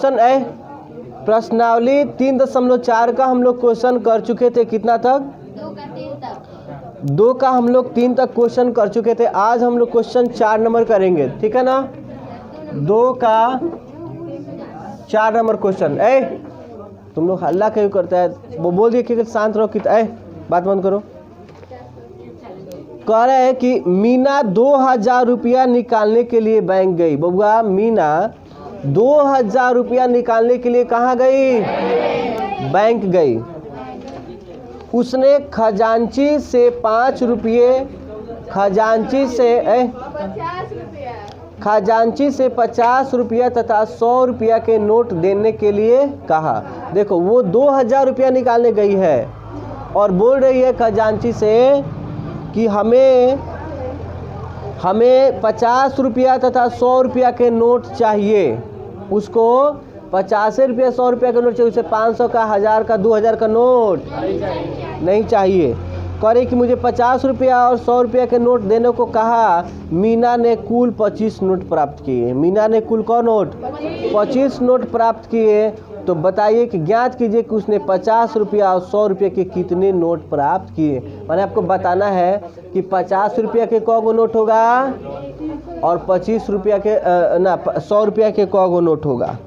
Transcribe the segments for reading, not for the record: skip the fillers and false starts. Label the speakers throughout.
Speaker 1: Question है प्रश्नावली 3.4 का हम लोग क्वेश्चन कर चुके थे, कितना तक? 2 का हम लोग 3 तक क्वेश्चन कर चुके थे। आज हम लोग क्वेश्चन 4 नंबर करेंगे, ठीक है ना? 2 का 4 नंबर क्वेश्चन। तुम लोग हल्ला क्यों करता है? वो बोल दिए कि शांत रहो, बात बंद करो। कह रहा है कि मीना 2000 रुपया निकालने के लिए बैंक गई। बबुआ, मीना 2000 रुपया निकालने के लिए कहाँ गई? बैंक गई। उसने खजांची से 5 रुपये, खजांची से 50 रुपया तथा 100 रुपया के नोट देने के लिए कहा। देखो, वो 2000 रुपया निकालने गई है और बोल रही है खजांची से कि हमें 50 रुपया तथा 100 रुपया के नोट चाहिए। उसको 50 रुपया 100 रुपया का नोट चाहिए, उसे 500 का, 1000 का, 2000 का नोट नहीं चाहिए। कह रही कि मुझे 50 रुपया और 100 रुपया के नोट देने को कहा। मीना ने कुल 25 नोट प्राप्त किए। मीना ने कुल कौन नोट? 25 नोट प्राप्त किए। तो बताइए कि ज्ञात कीजिए कि उसने 50 रुपया और 100 रुपये के कितने नोट प्राप्त किए। मैंने आपको बताना है कि 50 रुपया के कौ गो नोट होगा और 25 रुपया के 100 रुपया के कौ गो नोट होगा।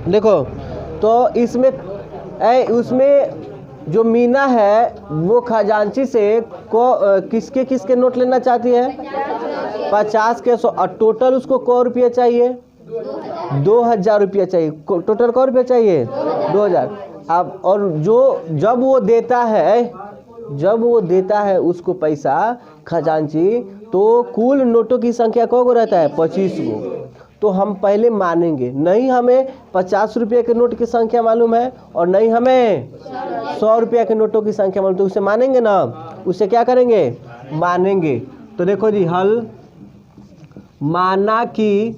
Speaker 1: देखो, तो उसमें जो मीना है वो खजांची से किसके किसके नोट लेना चाहती है? 50 के 100। और टोटल उसको कौ रुपया चाहिए? 2000 रुपया चाहिए। टोटल कौ रुपया चाहिए? 2000। अब और जब वो देता है उसको पैसा खजांची, तो कुल नोटों की संख्या कौ गो रहता है? 25 गो। तो हम पहले मानेंगे, नहीं हमें 50 रुपये के नोट की संख्या मालूम है और नहीं हमें 100 रुपया के नोटों की संख्या मालूम, तो उसे मानेंगे ना? उसे क्या करेंगे? मानेंगे। तो देखो जी, हल माना कि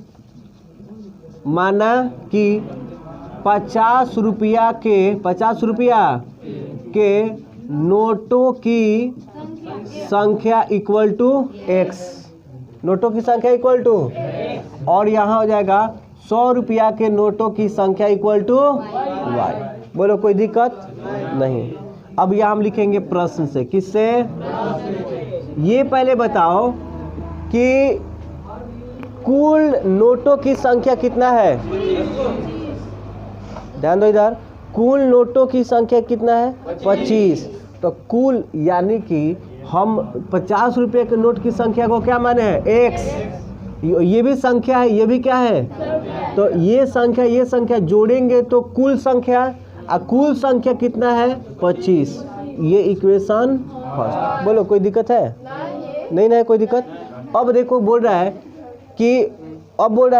Speaker 1: 50 रुपया के नोटों की संख्या इक्वल टू x। नोटों की संख्या इक्वल टू, और यहाँ हो जाएगा 100 रुपया के नोटों की संख्या इक्वल टू y। बोलो, कोई दिक्कत नहीं। अब यहाँ हम लिखेंगे प्रश्न से। किससे? ये पहले बताओ कि कुल नोटों की संख्या कितना है? ध्यान दो इधर, कुल नोटों की संख्या कितना है? 25। तो कुल यानी कि हम 50 रुपये के नोट की संख्या को क्या माने हैं? x। ये भी संख्या है, ये भी क्या है? तो ये संख्या जोड़ेंगे तो कुल संख्या कितना है? 25। ये इक्वेशन फर्स्ट। बोलो, कोई दिक्कत है? नहीं कोई दिक्कत। अब देखो, बोल रहा है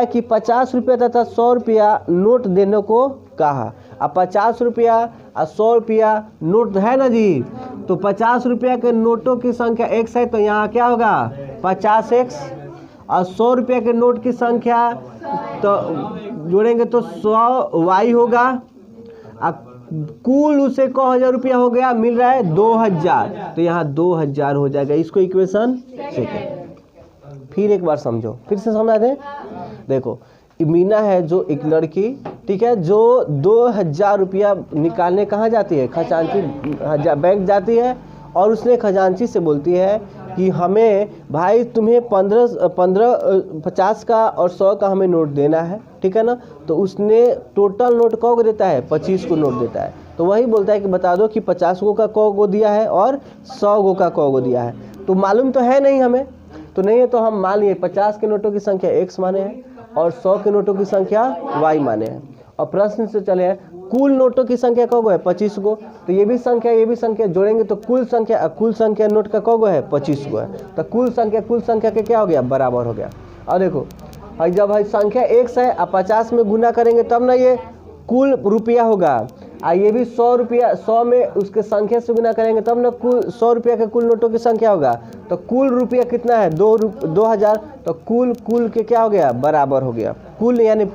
Speaker 1: कि 50 रुपया तथा 100 रुपया नोट देने को कहा। अब 50 रुपया और 100 रुपया नोट है ना जी, तो 50 रुपया के नोटों की संख्या x है, तो यहाँ क्या होगा? 50x। और 100 रुपया के नोट की संख्या तो जोड़ेंगे तो 100y होगा। कुल उसे को 1000 रुपया हो गया, मिल रहा है 2000, तो यहाँ 2000 हो जाएगा। इसको इक्वेशन सेकंड। फिर एक बार समझो, फिर से समझा दें। देखो, मीना है जो एक लड़की, ठीक है, जो 2000 रुपया निकालने कहाँ जाती है? खजांची बैंक जाती है। और उसने खजांची से बोलती है कि हमें भाई तुम्हें 50 का और 100 का हमें नोट देना है, ठीक है ना? तो उसने टोटल नोट कौ को देता है? 25 को नोट देता है। तो वही बोलता है कि बता दो कि 50 गो का कौ को दिया है और 100 गो का कौ को दिया है। तो मालूम तो है नहीं हमें, तो नहीं है, तो हम मान लिए 50 के नोटों की संख्या x माने हैं और 100 के नोटों की संख्या y माने हैं। और प्रश्न से चले हैं, कुल नोटों की संख्या कौ गो है? 25 गो। तो ये भी संख्या जोड़ेंगे तो कुल संख्या नोट का कौ गो है? 25 गो है। तो कुल संख्या के क्या हो गया? बराबर हो गया। और देखो, जब संख्या x है और 50 में गुना करेंगे तब ना ये कुल रुपया होगा। ये भी 100 रुपया, 100 में उसके संख्या से गुना करेंगे तब ना कुल 100 रुपया के कुल नोटों की संख्या होगा। तो कुल रुपया कितना है? 2000। तो कुल के क्या हो गया? बराबर हो गया। कुल यानी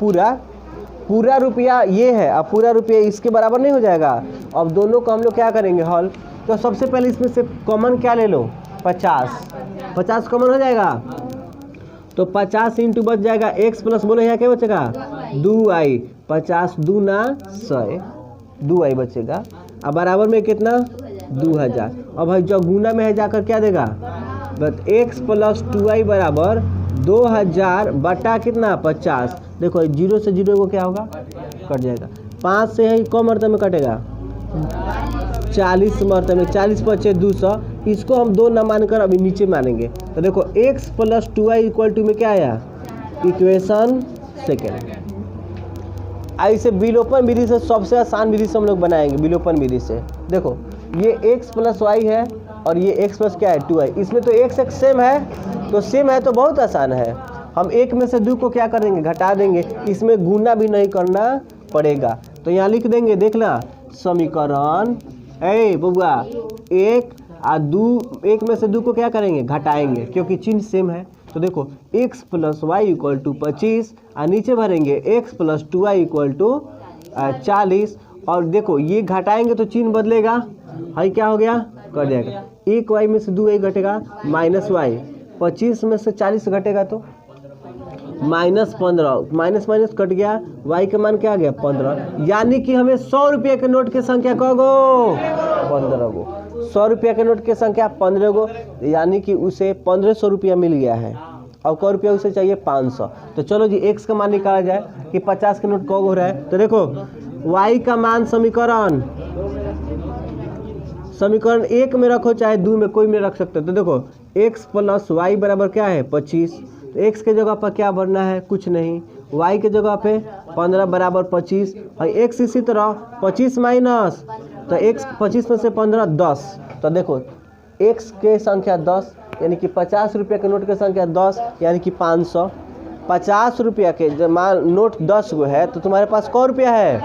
Speaker 1: पूरा रुपया ये है, अब पूरा रुपया इसके बराबर नहीं हो जाएगा। अब दोनों को हम लोग क्या करेंगे? हल। तो सबसे पहले इसमें से कॉमन क्या ले लो? 50 कॉमन हो जाएगा तो 50 इंटू बच जाएगा x प्लस बोले यहाँ क्या बचेगा 2i 50 दूना 100 2i बचेगा। अब बराबर में कितना 2000। अब भाई जो गुना में है जाकर क्या देगा बस x प्लस 2i बराबर 2000 बटा कितना 50। देखो 0 से 0 को क्या होगा कट जाएगा 5 से है कम मरतबे में कटेगा 40 मरतबे में 40 पचे 200। इसको हम 2 ना मानकर अभी नीचे मानेंगे तो देखो x plus 2i equal to में क्या आया इक्वेशन सेकेंड। ऐसे विलोपन विधि से सबसे आसान विधि से हम लोग बनाएंगे विलोपन विधि से। देखो ये x प्लस वाई है और ये x प्लस क्या है 2i। इसमें तो x सेम है तो सेम है तो बहुत आसान है। हम एक में से 2 को क्या कर देंगे घटा देंगे। इसमें गुना भी नहीं करना पड़ेगा तो यहाँ लिख देंगे देखना समीकरण बबुआ 1 और 2 एक में से 2 को क्या करेंगे घटाएंगे क्योंकि चिन्ह सेम है। तो देखो x plus y equal to 25 और नीचे भरेंगे x plus 2i equal to 40 और देखो ये घटाएंगे तो चिन्ह बदलेगा हाई क्या हो गया कर जाएगा 1y में से 2y घटेगा माइनस y 25 में से 40 घटेगा तो -15 माइनस माइनस कट गया y का मान क्या आ गया 15। यानी कि हमें 100 रुपये के नोट की संख्या कौ गो 15 गो 100 रुपया के नोट की संख्या 15 गो यानी कि उसे 1500 रुपया मिल गया है और कै रुपया उसे चाहिए 500। तो चलो जी x का मान निकाला जाए कि 50 के नोट कौ हो रहा है। तो देखो y का मान समीकरण 1 में रखो चाहे 2 में कोई में रख सकते हो। तो देखो x प्लस वाई बराबर क्या है 25 तो x के जगह पर क्या भरना है कुछ नहीं y के जगह पे 15 बराबर 25 और x इसी तरह 25 माइनस तो x 25 में से 15 10। तो देखो x के संख्या 10 यानी कि 50 रुपये के नोट की संख्या 10 यानी कि 500। 50 रुपया के जब मान नोट 10 गो है तो तुम्हारे पास कै रुपया है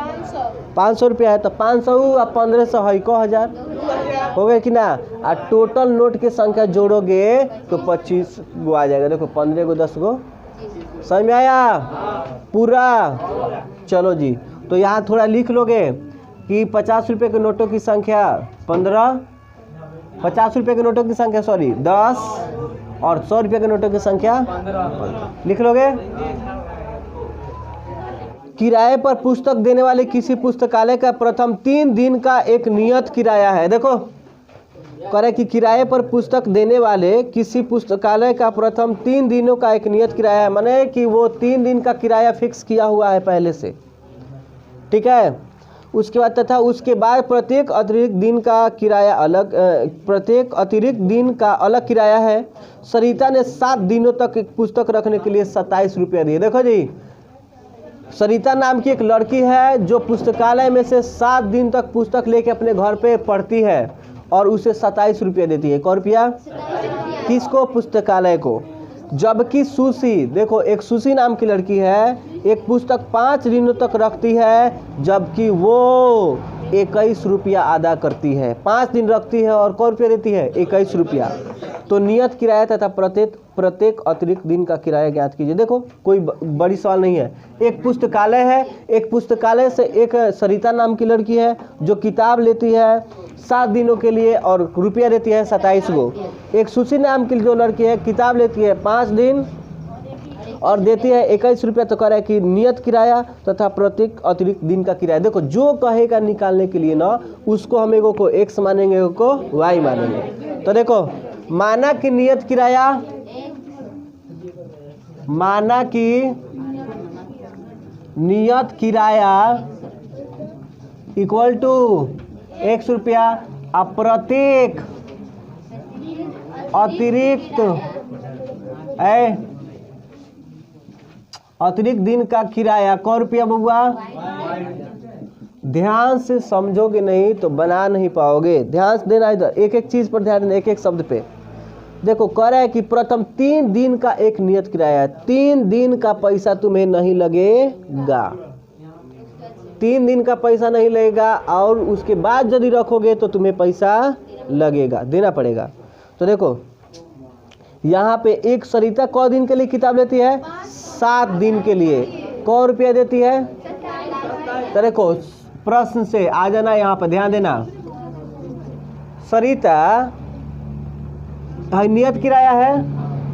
Speaker 1: 500 रुपया है तो 500 और 1500 है को 1000 हो गए कि ना। और टोटल नोट की संख्या जोड़ोगे तो 25 गो आ जाएगा। देखो 15 गो 10 गो समझ में आया पूरा। चलो जी तो यहाँ थोड़ा लिख लोगे कि 50 रुपये के नोटों की संख्या 50 रुपये के नोटों की संख्या 10 और 100 रुपये के नोटों की संख्या 15 लिख लोगे। किराए पर पुस्तक देने वाले किसी पुस्तकालय का प्रथम 3 दिन का एक नियत किराया है। देखो करे कि किराए पर पुस्तक देने वाले किसी पुस्तकालय का प्रथम 3 दिनों का एक नियत किराया है माने कि वो 3 दिन का किराया फिक्स किया हुआ है पहले से ठीक है। उसके बाद तथा उसके बाद प्रत्येक अतिरिक्त दिन का अलग किराया है। सरिता ने 7 दिनों तक एक पुस्तक रखने के लिए 27 रुपया दिए। देखो जी सरिता नाम की एक लड़की है जो पुस्तकालय में से 7 दिन तक पुस्तक लेके अपने घर पे पढ़ती है और उसे 27 रुपया देती है। कै रुपया किसको पुस्तकालय को। जबकि सुशी देखो एक सुशी नाम की लड़की है एक पुस्तक 5 दिनों तक रखती है जबकि वो 21 रुपया अदा करती है। 5 दिन रखती है और कै रुपया देती है 21 रुपया। तो नियत किराया तथा प्रत्येक अतिरिक्त दिन का किराया ज्ञात कीजिए। देखो कोई बड़ी सवाल नहीं है। एक पुस्तकालय है एक पुस्तकालय से एक सरिता नाम की लड़की है जो किताब लेती है 7 दिनों के लिए और रुपया देती है 27 गो। एक सुशी नाम की जो लड़की है किताब लेती है 5 दिन और देती है 21 रुपया। तो कह रहा है कि नियत किराया तथा प्रत्येक अतिरिक्त दिन का किराया। देखो जो कहेगा निकालने के लिए ना उसको हम एगो को x मानेंगे एगो को y मानेंगे। तो देखो माना कि नियत किराया इक्वल टू x रुपया और प्रत्येक अतिरिक्त दिन का किराया कै रुपया बबुआ। ध्यान से समझोगे नहीं तो बना नहीं पाओगे। ध्यान से देना इधर एक एक चीज पर ध्यान देना एक एक शब्द पे। देखो कह रहा है कि प्रथम 3 दिन का एक नियत किराया है। 3 दिन का पैसा तुम्हें नहीं लगेगा 3 दिन का पैसा नहीं लगेगा और उसके बाद यदि रखोगे तो तुम्हें पैसा लगेगा देना पड़ेगा। तो देखो यहाँ पे एक सरिता कै दिन के लिए किताब लेती है 7 दिन के लिए कै रुपया देती है। तो देखो प्रश्न से आ जाना यहाँ पर ध्यान देना। सरिता हाई नियत किराया है,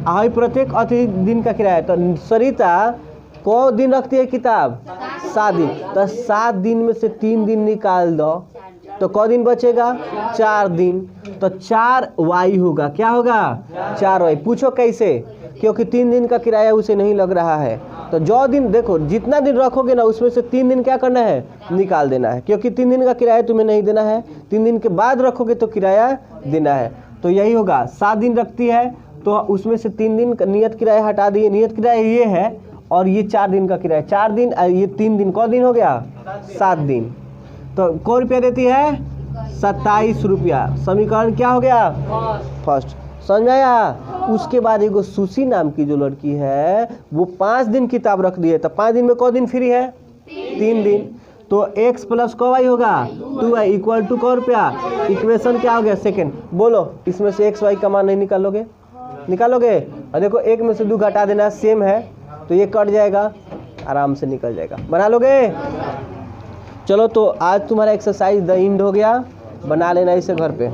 Speaker 1: हाई प्रत्येक अतिरिक्त दिन का किराया है। तो सरिता को दिन रखती है किताब? 7 दिन। तो 7 दिन में से 3 दिन निकाल दो तो क दिन बचेगा? 4 दिन। तो 4y होगा। क्या होगा? 4y। पूछो कैसे? क्योंकि 3 दिन का किराया उसे नहीं लग रहा है। तो जो दिन देखो जितना दिन रखोगे ना उसमें से 3 दिन क्या करना है? निकाल देना है, क्योंकि 3 दिन का किराया तुम्हें नहीं देना है। 3 दिन के बाद रखोगे तो किराया देना है। तो यही होगा। 7 दिन रखती है तो उसमें से 3 दिन नियत किराया हटा दिए। नियत किराया ये है और ये 4 दिन का किराया। 4 दिन ये 3 दिन कौ दिन हो गया? 7 दिन। तो कौ रुपया देती है? 27 रुपया। समीकरण क्या हो गया? फर्स्ट। समझ में आया? उसके बाद एगो सुशी नाम की जो लड़की है वो 5 दिन किताब रख दी है। तो 5 दिन में कौ दिन फ्री है? 3 दिन। तो x प्लस कौ y होगा? 2y इक्वल टू कौ रुपया? इक्वेशन क्या हो गया? सेकेंड। बोलो इसमें से x y का मान नहीं निकालोगे? निकालोगे? और देखो 1 में से 2 घटा देना, सेम है तो ये कट जाएगा, आराम से निकल जाएगा। बना लोगे? चलो तो आज तुम्हारा एक्सरसाइज द एंड हो गया। बना लेना इसे घर पे।